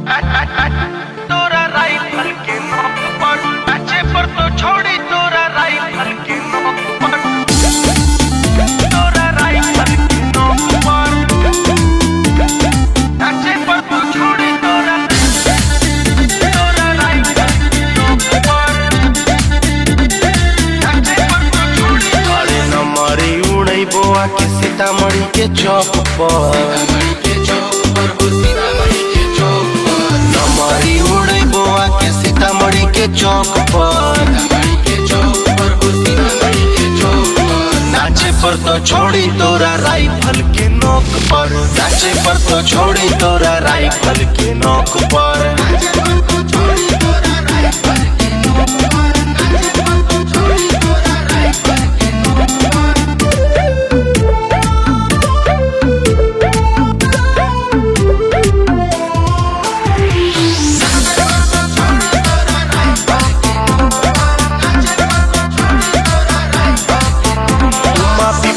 तोरा राइफल के नोक पर अच्छे पर तो छोड़ी तोरा राइफल के नोक पर तोरा राइफल के नोक पर अच्छे पर तो छोड़ी तोरा राइफल के नोक पर अच्छे पर तो छोड़ी अरे नमरी उड़ई बोआ के सीतामढ़ी के चौक पर नमरी उड़ई बोआ के सीतामढ़ी के चौक पर नाचे पर तो छोड़ी तोरा राइफल के नोक पर नाचे पर तो छोड़ी तोरा राइफल के नोक पर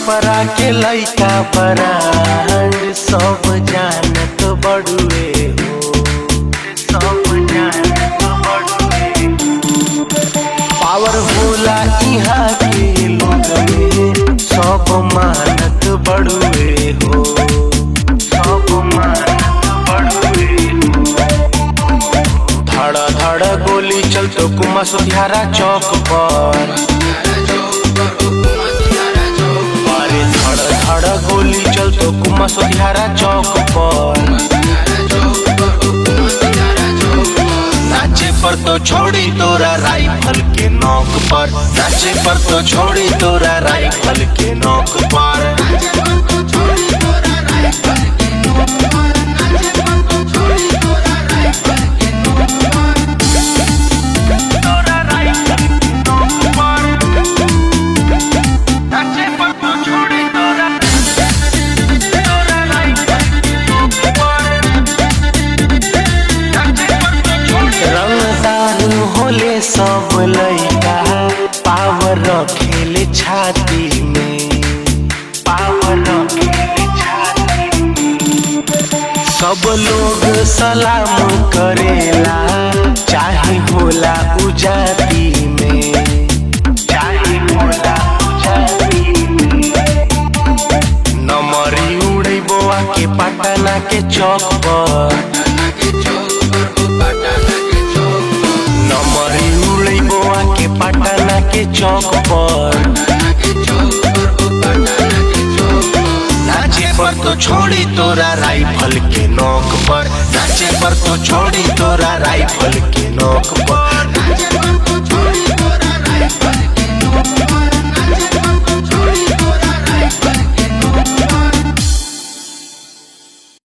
परा के लइका ब्रांड सब जानत बड़ुए हो सब जानत बड़ुए पावर होला इहाँ के लोग में सब मानत बड़ुए हो सब मानत बड़ुए हो धड़ धड़ गोली चलतो कुमा सुधियारा चौक पर धड़ गोली चलतो कुमा सुधियारा चौक पर नाचे पर तो छोड़ी तोरा राइफल के नोक पर नाचे पर तो छोड़ी तोरा राइफल के नोक पर सब लइका पावर रखेले छाती में पावर रखेले छाती में सब लोग सलाम करेला चाहे होला उजाती में चाहे होला उजाती में नमरी उड़ई बोआ के पटना के चौक पर पटना के चौक पर नाचे पर तो छोड़ी तोरा राइफल के नोक पर नाचे पर तो छोड़ी तोरा राइफल के नोक पर